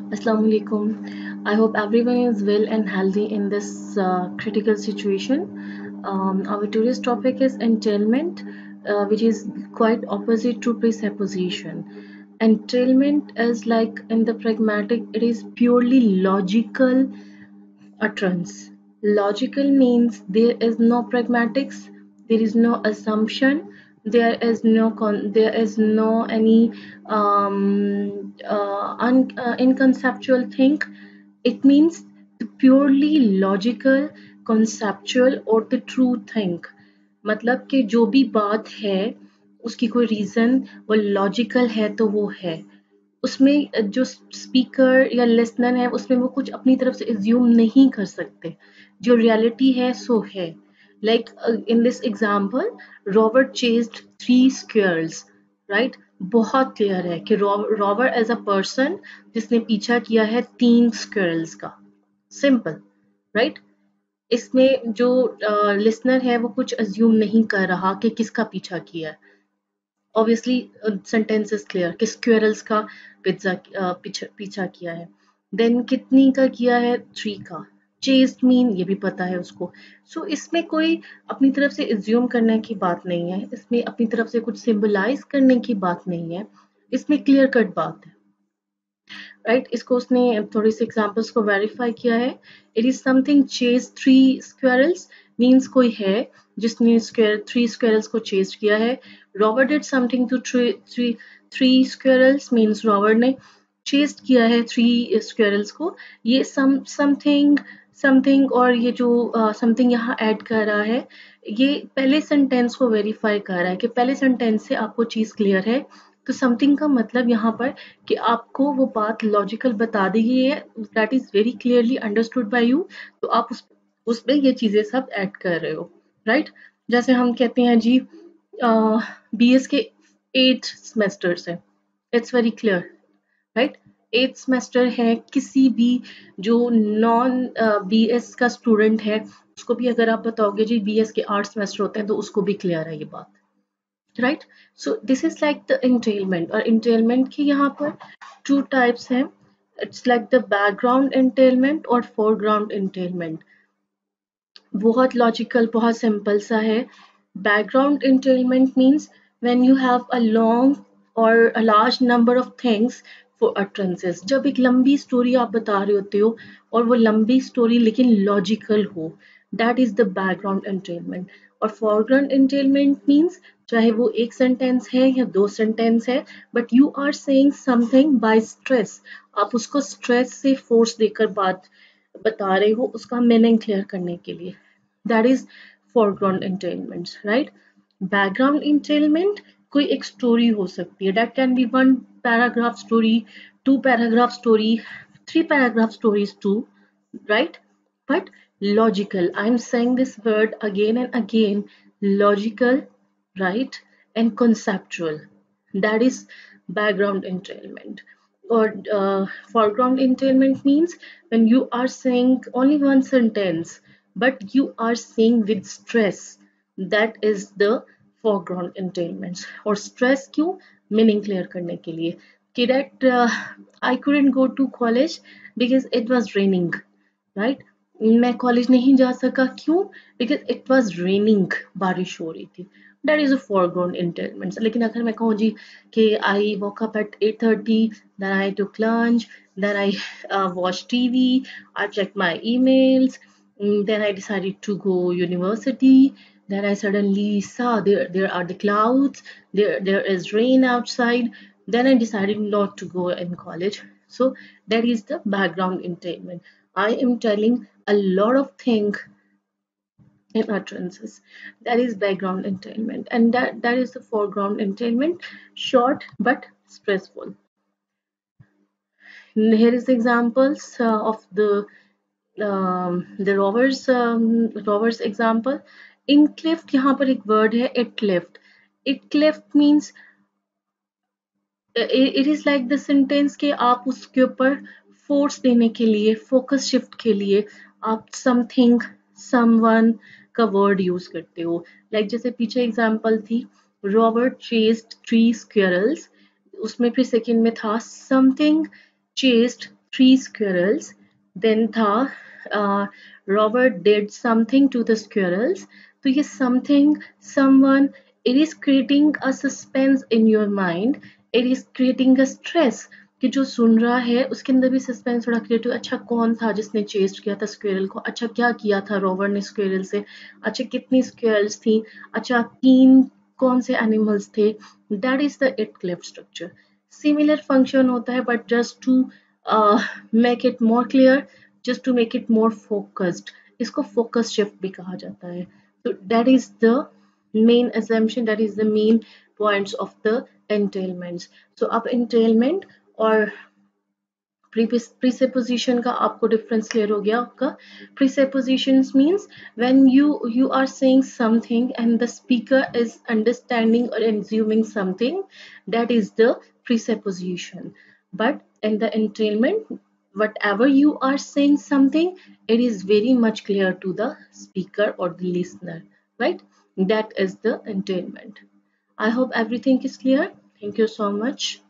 Assalamu alaikum. I hope everyone is well and healthy in this critical situation. Our today's topic is entailment, which is quite opposite to presupposition. Entailment is like in the pragmatic, it is purely logical utterance. Logical means there is no pragmatics, there is no assumption, there is no any inconceptual thing. It means the purely logical, conceptual और the true thing. मतलब कि जो भी बात है उसकी कोई reason वो लॉजिकल है तो वो है उसमें जो स्पीकर या लिसनर है उसमें वो कुछ अपनी तरफ से एज्यूम नहीं कर सकते जो रियलिटी है सो है like in this example Robert chased 3 squares right बहुत क्लियर है कि रॉबर्ट एज अ पर्सन जिसने पीछा किया है 3 स्क्वेयर्स का सिंपल राइट इसमें जो लिसनर है वो कुछ अज्यूम नहीं कर रहा कि किसका पीछा किया है ऑब्वियसली सेंटेंस इज क्लियर कि स्क्वेरल्स का पीछा किया है देन कितनी का किया है 3 का चेस्ट मीन ये भी पता है उसको सो इसमें कोई अपनी तरफ से एज्यूम करने की बात नहीं है इसमें अपनी तरफ से कुछ सिंबलाइज करने की बात नहीं है इसमें क्लियर कट बात है राइट इसको उसने थोड़ी सी एग्जांपल्स को वेरीफाई किया है it is something chase 3 squirrels means कोई है जिसने 3 स्क्वेरल्स को चेज किया है Robert did something to three squirrels means Robert ने चेस्ट किया है 3 स्क्वेरल्स को ये समथिंग समथिंग और ये जो समथिंग यहाँ ऐड कर रहा है ये पहले सेंटेंस को वेरीफाई कर रहा है कि पहले सेंटेंस से आपको चीज क्लियर है तो समथिंग का मतलब यहाँ पर कि आपको वो बात लॉजिकल बता दी गई है that is very clearly understood by you तो आप उसमें ये चीजें सब ऐड कर रहे हो राइट जैसे हम कहते हैं जी बीएस के 8 सेमेस्टर्स है it's very clear right 8 semester है किसी भी जो नॉन बीएस का स्टूडेंट है उसको भी अगर आप बताओगे जी बीएस के 8 सेमेस्टर होते हैं तो उसको भी क्लियर है ये बात right so this is like the entailment और इंटेलमेंट की यहाँ पर 2 टाइप्स हैं it's like the background entailment और फोरग्राउंड इंटेलमेंट बहुत लॉजिकल बहुत सिंपल सा है background entailment means when you have a long और a large number of things for utterances जब एक लंबी स्टोरी आप बता रहे होते हो और वो लंबी स्टोरी लेकिन लॉजिकल हो that is the background entailment और फोरग्राउंड इंटेलमेंट मीन्स चाहे वो एक सेंटेंस है या 2 सेंटेंस है but you are saying something by stress आप उसको स्ट्रेस से फोर्स देकर बात बता रहे हो उसका मीनिंग क्लियर करने के लिए that is foreground entailment right background entailment कोई एक स्टोरी हो सकती है that can be 1 paragraph story 2 paragraph story 3 paragraph stories too right but logical I'm saying this word again and again logical right and conceptual that is background entailment or foreground entailment means when you are saying only one sentence but you are saying with stress that is the foreground entailments और stress क्यों meaning clear करने के लिए कि that I couldn't go to college because it was raining right मैं college नहीं जा सका क्यों बिकॉज इट वॉज रेनिंग बारिश हो रही थी that is a foreground entailment लेकिन अगर मैं कहूँ जी कि I walk up at 8:30 then I took lunch then I watch TV I check my emails then I decided to go university then I suddenly saw there are the clouds there is rain outside then I decided not to go in college so that is the background entertainment I am telling a lot of things in utterances. That is background entertainment, and that is the foreground entertainment. Short but stressful. Here is examples of the rovers example. Incleft यहाँ पर एक word है it left. It left means it is like the sentence के आप उसके ऊपर force देने के लिए फोकस शिफ्ट के लिए आप समथिंग समवन का वर्ड यूज करते हो लाइक जैसे पीछे एग्जांपल थी रॉबर्ट चेस्ड 3 स्क्वेरल्स उसमें फिर सेकंड में था something chased three squirrels. Then था Robert did something to the squirrels. तो ये something, someone, it is creating a suspense in your mind. It is creating a stress कि जो सुन रहा है उसके अंदर भी सस्पेंस थोड़ा क्रिएट हो। अच्छा कौन था जिसने चेस्ट किया था स्क्वेरल को? अच्छा क्या किया था रॉबर्ट ने स्क्वेरल से? अच्छा कितनी स्क्वेरल्स थी? अच्छा तीन कौन से एनिमल्स थे? That is the it cleft structure. Similar function होता है but just to make it more clear, just to make it more focused, इसको फोकस शिफ्ट भी कहा जाता है। तो that is the main assumption, that is the main points of the entailments. So अब entailment और presupposition का आपको difference clear हो गया आपका? Presuppositions means when you are saying something and the speaker is understanding or assuming something, that is the presupposition. But in the entailment, whatever you are saying something, it is very much clear to the speaker or the listener, right? That is the entailment. I hope everything is clear. Thank you so much.